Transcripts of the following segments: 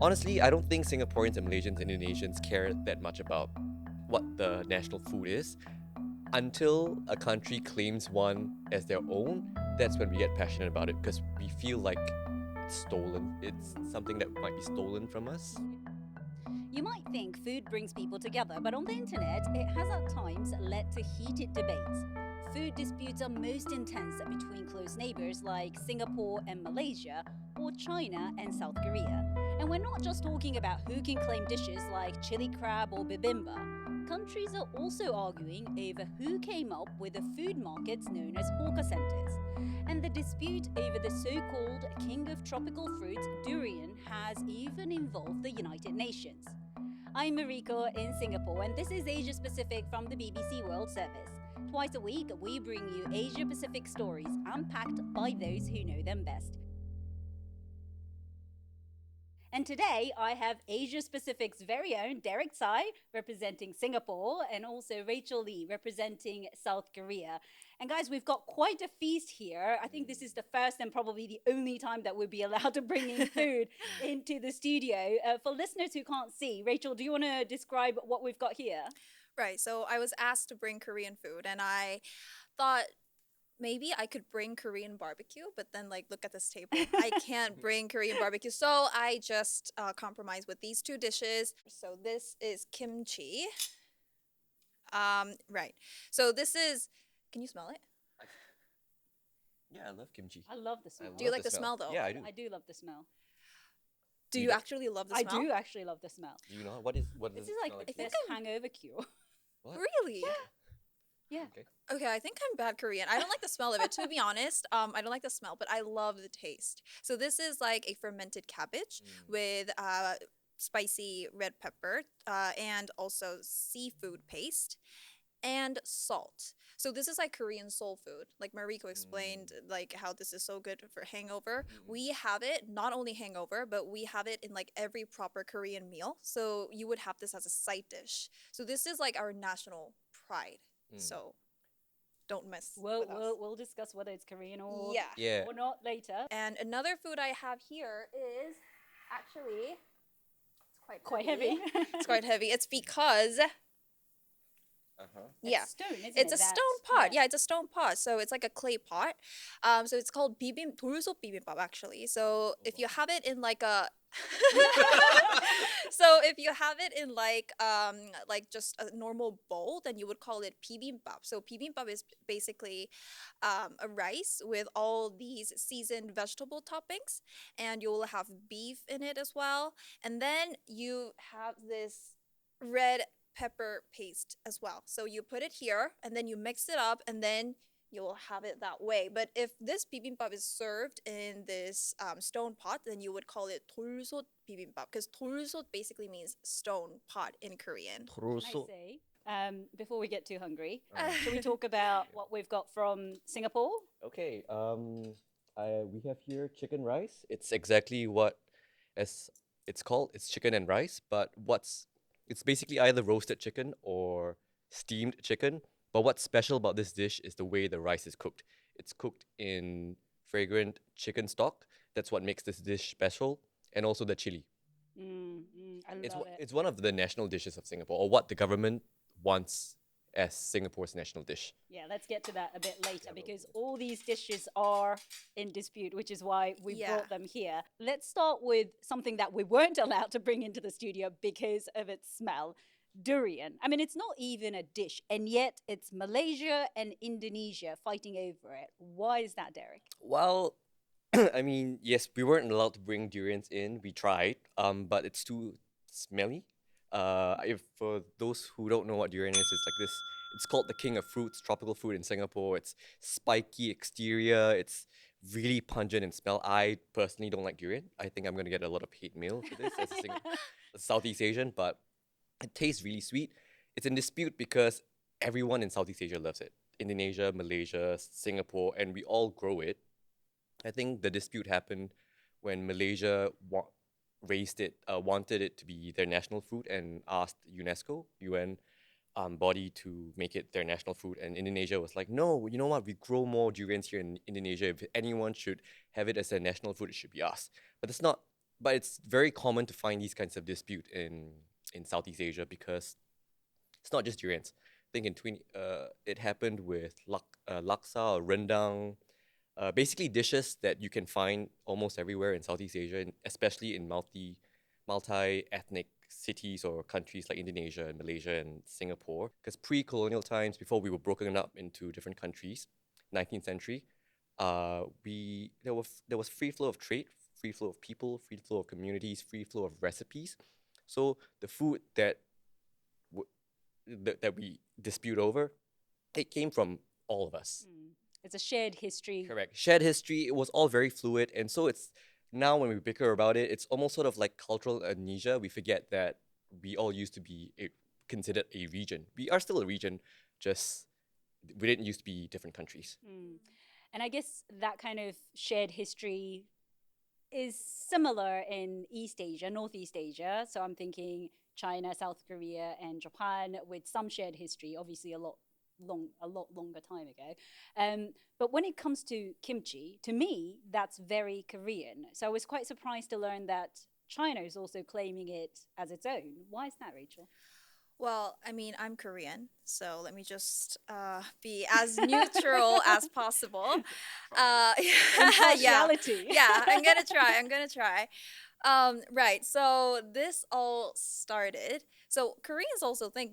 Honestly, I don't think Singaporeans and Malaysians and Indonesians care that much about what the national food is. Until a country claims one as their own, that's when we get passionate about it because we feel like it's stolen. It's something that might be stolen from us. You might think food brings people together, but on the internet, it has at times led to heated debates. Food disputes are most intense between close neighbors like Singapore and Malaysia, or China and South Korea. And we're not just talking about who can claim dishes like chili crab or bibimbap. Countries are also arguing over who came up with the food markets known as hawker centers. And the dispute over the so called king of tropical fruits, durian, has even involved the United Nations. I'm Mariko in Singapore, and this is Asia Pacific from the BBC World Service. Twice a week, we bring you Asia Pacific stories unpacked by those who know them best. And today I have Asia Pacific's very own Derek Tsai representing Singapore and also Rachel Lee representing South Korea. And guys, we've got quite a feast here. I think this is the first and probably the only time that we'll be allowed to bring in food into the studio. For listeners who can't see, Rachel, do you want to describe what we've got here? Right. So I was asked to bring Korean food, and I thought maybe I could bring Korean barbecue, but then like look at this table. I can't bring Korean barbecue, so I just compromised with these two dishes. So this is kimchi. Right. So this is. Can you smell it? Yeah, I love kimchi. I love the smell. Do you like the smell, though? Yeah, I do. I do love the smell. Do You you don't- actually love the I smell? do actually love the smell. Do you know what does This it is like smell like? the to you? best hangover cure. What? Really? Yeah. Okay. Okay, I think I'm bad Korean. I don't like the smell of it, to be honest. I don't like the smell, but I love the taste. So this is like a fermented cabbage with spicy red pepper and also seafood paste and salt. So this is like Korean soul food. Like Mariko explained, like how this is so good for hangover. We have it not only hangover, but we have it in like every proper Korean meal. So you would have this as a side dish. So this is like our national pride. So don't mess with us. We'll discuss whether it's Korean or Yeah. Yeah. or not later. And another food I have here is actually it's Quite heavy. It's quite heavy. It's because yeah. It's stone, isn't It's it? a stone pot. Yeah, it's a stone pot. So it's like a clay pot. So it's called 돌솥 bibimbap actually. So if you have it in like a so if you have it in like just a normal bowl, then you would call it bibimbap. So bibimbap is basically a rice with all these seasoned vegetable toppings, and you'll have beef in it as well. And then you have this red pepper paste as well. So you put it here and then you mix it up and then you'll have it that way. But if this bibimbap is served in this stone pot, then you would call it 돌솥 bibimbap because 돌솥 basically means stone pot in Korean. Can I say, before we get too hungry, shall we talk about what we've got from Singapore? Okay. We have here chicken rice. It's exactly what as it's called. It's chicken and rice, but it's basically either roasted chicken or steamed chicken. But what's special about this dish is the way the rice is cooked. It's cooked in fragrant chicken stock. That's what makes this dish special, and also the chili. I It's love it. it's one of the national dishes of Singapore, or what the government wants as Singapore's national dish. Yeah, let's get to that a bit later because all these dishes are in dispute, which is why we Yeah. brought them here. Let's start with something that we weren't allowed to bring into the studio because of its smell. Durian. I mean, it's not even a dish, and yet it's Malaysia and Indonesia fighting over it. Why is that, Derek? Well, I mean, yes, we weren't allowed to bring durians in. We tried, but it's too smelly. If for those who don't know what durian is, it's like this. It's called the king of fruits, tropical fruit in Singapore. It's spiky exterior. It's really pungent in smell. I personally don't like durian. I think I'm gonna get a lot of hate mail for this as a Southeast Asian, but it tastes really sweet. It's in dispute because everyone in Southeast Asia loves it. Indonesia, Malaysia, Singapore, and we all grow it. I think the dispute happened when Malaysia wanted it to be their national fruit and asked UNESCO, UN body, to make it their national fruit. And Indonesia was like, no, you know what? We grow more durians here in Indonesia. If anyone should have it as their national fruit, it should be us. But that's not but it's very common to find these kinds of dispute in Southeast Asia because it's not just durians. I think it happened with laksa or rendang, basically dishes that you can find almost everywhere in Southeast Asia, and especially in multi-ethnic cities or countries like Indonesia and Malaysia and Singapore. Because pre-colonial times, before we were broken up into different countries, 19th century, there was free flow of trade, free flow of people, free flow of communities, free flow of recipes. So the food that we dispute over, it came from all of us. It's a shared history. Correct. Shared history, it was all very fluid. And so it's now when we bicker about it, it's almost sort of like cultural amnesia. We forget that we all used to be considered a region. We are still a region, just we didn't used to be different countries. And I guess that kind of shared history is similar in East Asia, Northeast Asia. So I'm thinking China, South Korea, and Japan with some shared history, obviously a lot longer time ago. But when it comes to kimchi, to me, that's very Korean. So I was quite surprised to learn that China is also claiming it as its own. Why is that, Rachel? Well, I mean, I'm Korean, so let me just be as neutral as possible. Yeah, Impartiality. yeah, I'm gonna try. I'm gonna try. Right. So this all started. So Koreans also think.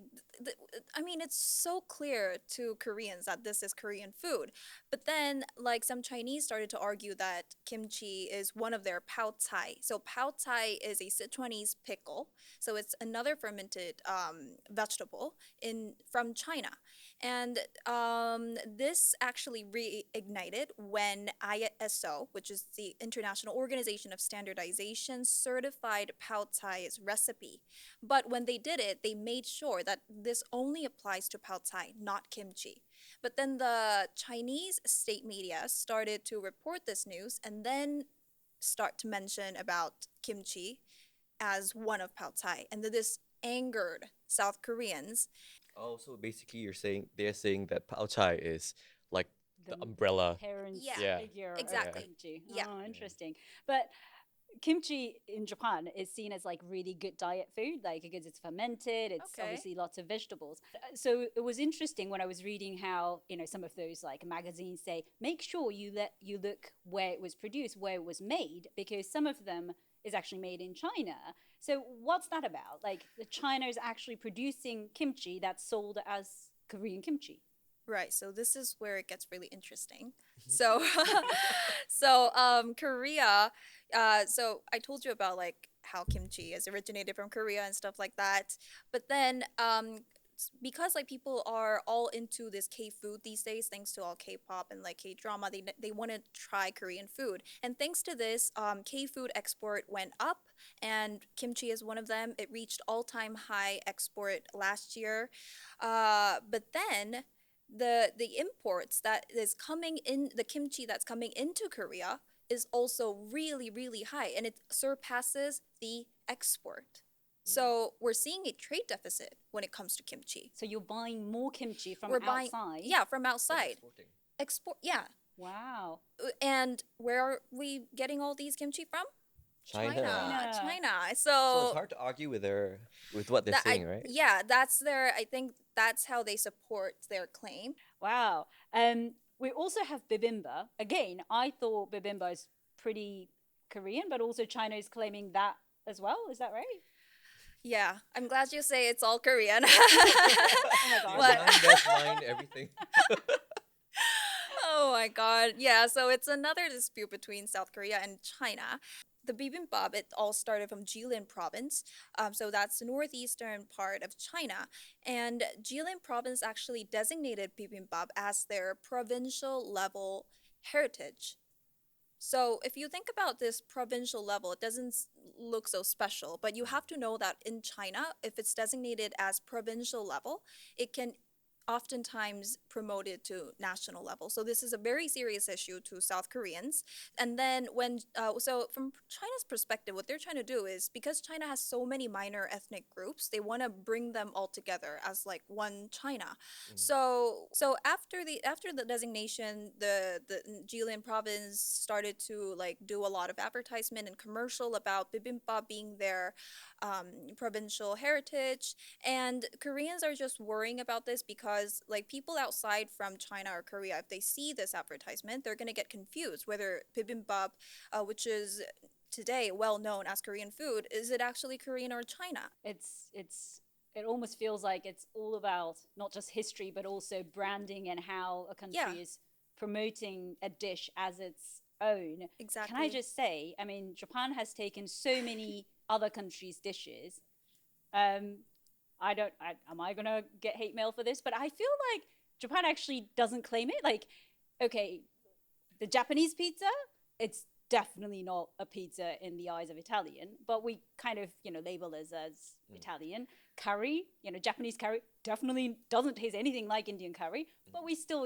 I mean, it's so clear to Koreans that this is Korean food. But then, like some Chinese started to argue that kimchi is one of their pao cai. So pao cai is a Sichuanese pickle. So it's another fermented vegetable from China. And this actually reignited when ISO, which is the International Organization of Standardization, certified pao cai's recipe. But when they did it, they made sure that this only applies to pao cai, not kimchi. But then the Chinese state media started to report this news and then start to mention about kimchi as one of pao cai. And then this angered South Koreans. Oh, so basically they're saying that pao chai is like the The umbrella. Parents Yeah, figure exactly. of kimchi. Yeah. Oh, interesting. But kimchi in Japan is seen as like really good diet food, like because it's fermented, it's Okay. obviously lots of vegetables. So it was interesting when I was reading how, some of those like magazines say, make sure you look where it was produced, where it was made, because some of them is actually made in China. So what's that about? Like China is actually producing kimchi that's sold as Korean kimchi. Right, so this is where it gets really interesting. So, Korea. So I told you about like how kimchi is originated from Korea and stuff like that. But then, because like people are all into this K food these days, thanks to all K-pop and like K-drama, they want to try Korean food. And thanks to this, K food export went up, and kimchi is one of them. It reached all-time high export last year. But then the imports that is coming in, the kimchi that's coming into Korea is also really really high, and it surpasses the export. So we're seeing a trade deficit when it comes to kimchi. So you're buying more kimchi from We're buying, outside? yeah, from Then outside. exporting. Export, yeah. Wow. And where are we getting all these kimchi from? China. China. So So it's hard to argue with what they're that saying, right? yeah, I think that's how they support their claim. Wow. We also have bibimbap. Again, I thought bibimbap is pretty Korean, but also China is claiming that as well. Is that right? Yeah, I'm glad you say it's all Korean. Oh my Your god. mind, that's mine, everything. Oh my god. Yeah, so it's another dispute between South Korea and China. The bibimbap, it all started from Jilin province. So that's the northeastern part of China. And Jilin province actually designated bibimbap as their provincial level heritage. So if you think about this provincial level, it doesn't look so special, but you have to know that in China, if it's designated as provincial level, it can oftentimes promoted to national level. So this is a very serious issue to South Koreans. And then so from China's perspective, what they're trying to do is, because China has so many minor ethnic groups, they want to bring them all together as like one China. So after the designation, the Jilin province started to like do a lot of advertisement and commercial about bibimbap being their provincial heritage. And Koreans are just worrying about this because, like, people outside from China or Korea, if they see this advertisement, they're going to get confused whether bibimbap, which is today well known as Korean food, is it actually Korean or China? It almost feels like it's all about not just history but also branding and how a Yeah, country is promoting a dish as its own. Can I exactly. just say, I mean, Japan has taken so many other countries' dishes. Um, am I gonna get hate mail for this? But I feel like Japan actually doesn't claim it. Like, okay, the Japanese pizza, it's definitely not a pizza in the eyes of Italian, but we kind of, label as Italian. Curry, Japanese curry definitely doesn't taste anything like Indian curry, but we still,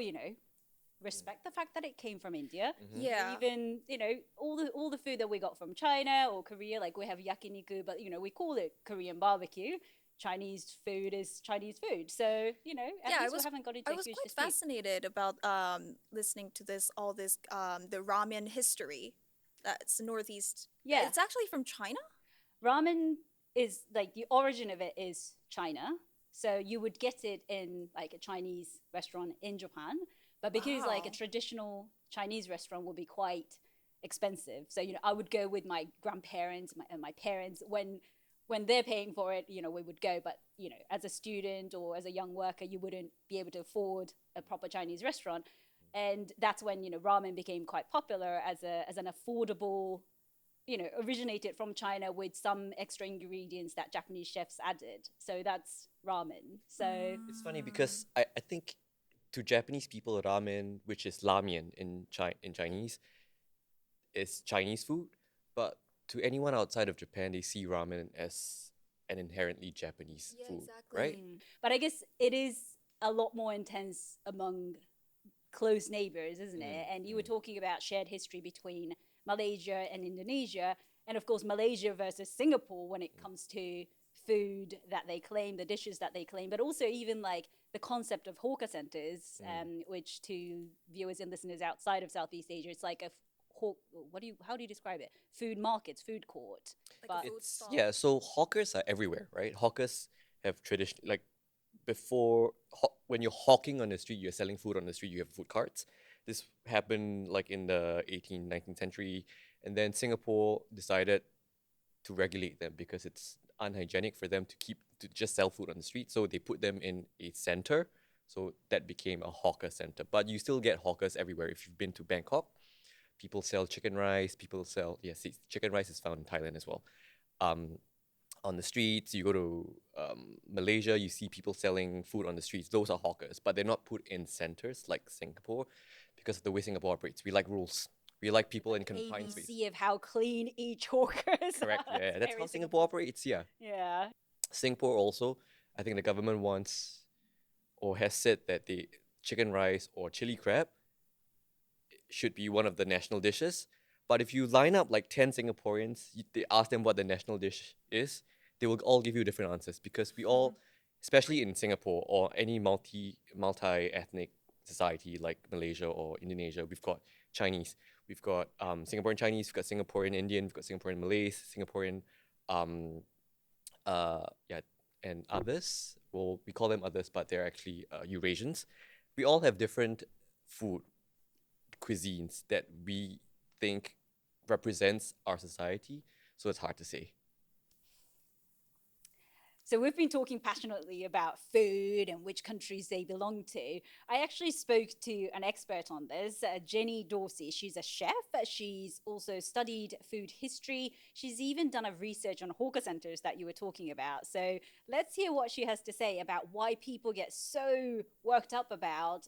respect the fact that it came from India. Mm-hmm. Yeah. Even, all the food that we got from China or Korea, like we have yakiniku, but we call it Korean barbecue. Chinese food is Chinese food. So, at Yeah, least we haven't got into I a was huge quite dispute. fascinated about listening to this the ramen history. That's northeast. Yeah. It's actually from China? Ramen is like the origin of it is China. So you would get it in like a Chinese restaurant in Japan. But because like a Wow. traditional Chinese restaurant will be quite expensive. So, I would go with my grandparents and my parents when they're paying for it, we would go. But, as a student or as a young worker, you wouldn't be able to afford a proper Chinese restaurant. And that's when, ramen became quite popular as an affordable, originated from China with some extra ingredients that Japanese chefs added. So that's ramen. So It's funny Mm. because I think to Japanese people, ramen, which is lamian in Chinese, is Chinese food, but to anyone outside of Japan, they see ramen as an inherently Japanese Yeah, food, right? exactly. But I guess it is a lot more intense among close neighbors, isn't Mm, it? And you were mm, talking about shared history between Malaysia and Indonesia, and of course Malaysia versus Singapore when it mm, comes to food that they claim, the dishes that they claim, but also even like the concept of hawker centers, mm. which to viewers and listeners outside of Southeast Asia, it's like a hawk. How do you describe it? Food markets, food court, Like a but food It's stall. yeah. So hawkers are everywhere, right? Hawkers have tradition like before when you're hawking on the street, you're selling food on the street. You have food carts. This happened like in the 18th, 19th century, and then Singapore decided to regulate them because it's unhygienic for them to just sell food on the street. So they put them in a center. So that became a hawker center. But you still get hawkers everywhere. If you've been to Bangkok, people sell chicken rice. People sell yes, chicken rice is found in Thailand as well. Um, on the streets, you go to Malaysia, you see people selling food on the streets. Those are hawkers, but they're not put in centers like Singapore because of the way Singapore operates. We like rules. We like people like in the confined space. ABC of how clean each hawker is. Correct. Yeah, It's yeah, that's very how Singapore Singapore. operates. Yeah. Yeah. Singapore also, I think the government wants or has said that the chicken rice or chili crab should be one of the national dishes. But if you line up like 10 Singaporeans, they ask them what the national dish is, they will all give you different answers because we all, especially in Singapore or any multi-ethnic society like Malaysia or Indonesia, we've got Chinese, we've got Singaporean Chinese, we've got Singaporean Indian, we've got Singaporean Malays, Singaporean um yeah, and others. Well, we call them others, but they're actually Eurasians. We all have different food cuisines that we think represents our society. So it's hard to say. So we've been talking passionately about food and which countries they belong to. I actually spoke to an expert on this, Jenny Dorsey. She's a chef. She's also studied food history. She's even done a research on hawker centers that you were talking about. So let's hear what she has to say about why people get so worked up about,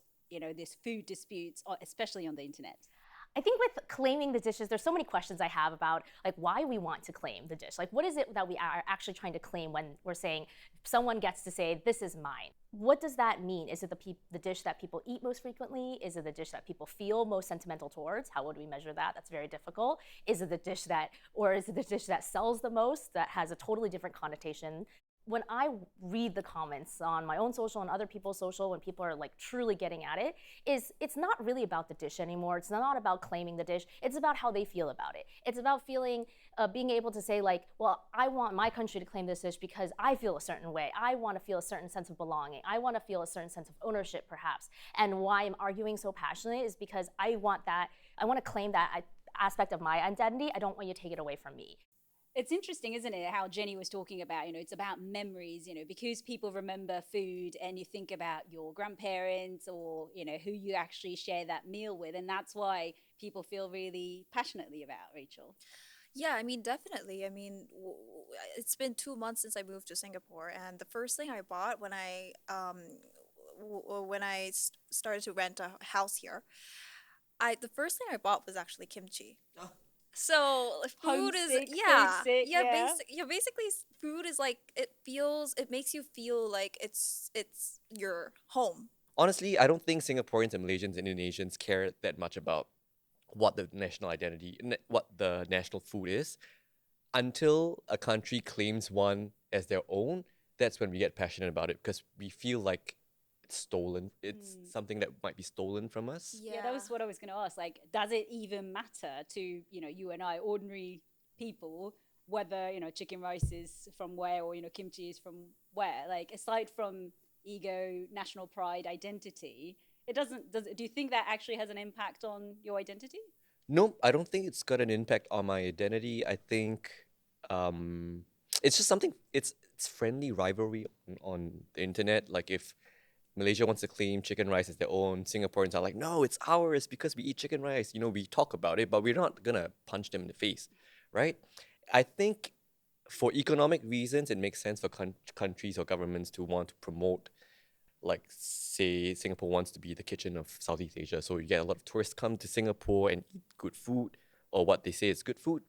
this food disputes, especially on the internet. I think with claiming the dishes, there's so many questions I have about like why we want to claim the dish. Like what is it that we are actually trying to claim when we're saying someone gets to say this is mine? What does that mean? Is it the dish that people eat most frequently? Is it the dish that people feel most sentimental towards? How would we measure that? That's very difficult. Is it the dish that, or is it the dish that sells the most that has a totally different connotation? When I read the comments on my own social and other people's social, when people are like truly getting at it, it's not really about the dish anymore. It's not about claiming the dish. It's about how they feel about it. It's about feeling, being able to say like, well, I want my country to claim this dish because I feel a certain way. I want to feel a certain sense of belonging. I want to feel a certain sense of ownership, perhaps. And why I'm arguing so passionately is because I want that. I want to claim that aspect of my identity. I don't want you to take it away from me. It's interesting, isn't it, how Jenny was talking about, it's about memories, because people remember food and you think about your grandparents or, who you actually share that meal with. And that's why people feel really passionately about, Rachel. Yeah, I mean, definitely. I mean, it's been 2 months since I moved to Singapore, and the first thing I bought when I started to rent a house here, the first thing I bought was actually kimchi. So food is Homesick, yeah homesick, yeah yeah. basically food is like it makes you feel like it's your home. Honestly, I don't think Singaporeans and Malaysians and Indonesians care that much about what the national identity, what the national food is, until a country claims one as their own. That's when we get passionate about it because we feel like it's stolen. It's something that might be stolen from us. Yeah, that was what I was going to ask. Like, does it even matter to, you and I, ordinary people, whether, chicken rice is from where or, kimchi is from where? Like, aside from ego, national pride, identity, do you think that actually has an impact on your identity? No, I don't think it's got an impact on my identity. I think it's just something. It's friendly rivalry on the internet. Like if Malaysia wants to claim chicken rice as their own, Singaporeans are like, no, it's ours because we eat chicken rice. We talk about it, but we're not gonna punch them in the face, right? I think for economic reasons, it makes sense for countries or governments to want to promote, like, say, Singapore wants to be the kitchen of Southeast Asia. So you get a lot of tourists come to Singapore and eat good food, or what they say is good food,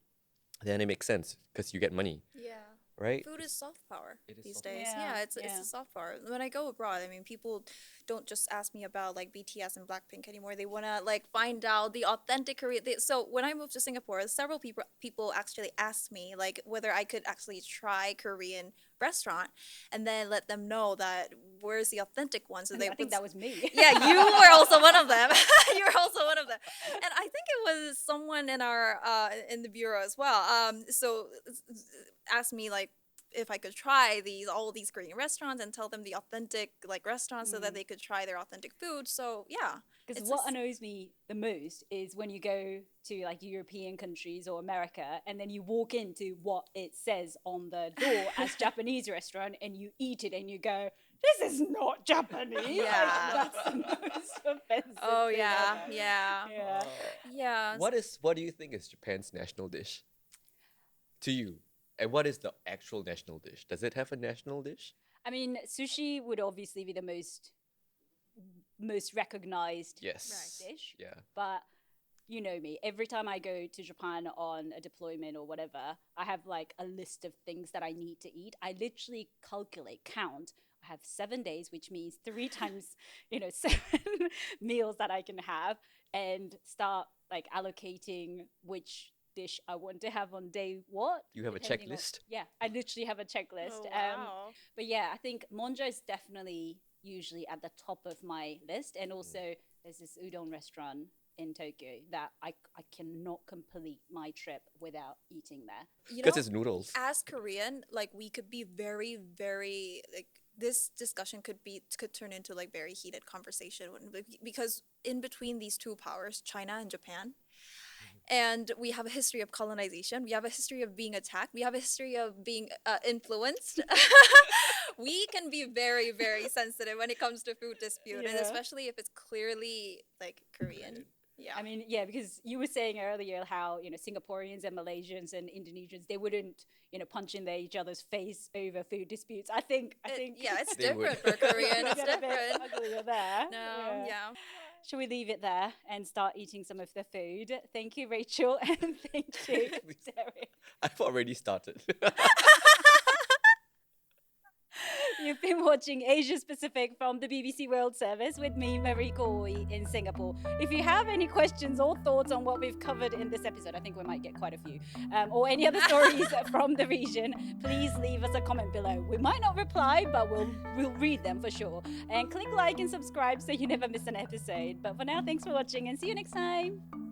then it makes sense because you get money, Yeah. right? Food is soft power It is these soft days. power. Yeah, Yeah, it's yeah. a soft power. When I go abroad, I mean, people don't just ask me about like BTS and Blackpink anymore. They wanna like find out the authentic Korean. So when I moved to Singapore, several people actually asked me like whether I could actually try Korean restaurant, and then let them know that where's the authentic one. So And they I think that was me. yeah, you were also one of them. You were also one of them, and I think it was someone in our in the bureau as well. So asked me like if I could try all these Korean restaurants and tell them the authentic like restaurants so that they could try their authentic food. So yeah, Because it's what just- annoys me the most is when you go to like European countries or America and then you walk into what it says on the door as Japanese restaurant and you eat it and you go, this is not Japanese. Like, Yeah. that's the most offensive oh thing yeah, ever. yeah, Yeah. yeah. What do you think is Japan's national dish to you? And what is the actual national dish? Does it have a national dish? I mean, sushi would obviously be the most recognized Yes. dish. Yeah. But you know me, every time I go to Japan on a deployment or whatever, I have like a list of things that I need to eat. I literally count. I have 7 days, which means 3 times, 7 meals that I can have, and start like allocating which dish I want to have on day what. You have a depending on- checklist? Yeah, I literally have a checklist. Oh, wow. But yeah, I think Monjo is definitely usually at the top of my list. And also, there's this udon restaurant in Tokyo that I cannot complete my trip without eating there. You Because know, it's noodles. as Korean, like we could be very, very like this discussion could turn into like very heated conversation because in between these two powers, China and Japan, and we have a history of colonization. We have a history of being attacked. We have a history of being influenced. We can be very, very sensitive when it comes to food dispute, and Yeah. especially if it's clearly like Korean. Yeah. I mean, yeah, because you were saying earlier how, Singaporeans and Malaysians and Indonesians, they wouldn't, punch in each other's face over food disputes. I think yeah, it's They would. different for Korean. It's get a bit different. uglier there. No, yeah. shall we leave it there and start eating some of the food? Thank you, Rachel, and thank you, Derek. I've already started. You've been watching Asia Pacific from the BBC World Service with me, Marie Koi, in Singapore. If you have any questions or thoughts on what we've covered in this episode, I think we might get quite a few, or any other stories from the region, please leave us a comment below. We might not reply, but we'll read them for sure. And click like and subscribe so you never miss an episode. But for now, thanks for watching and see you next time.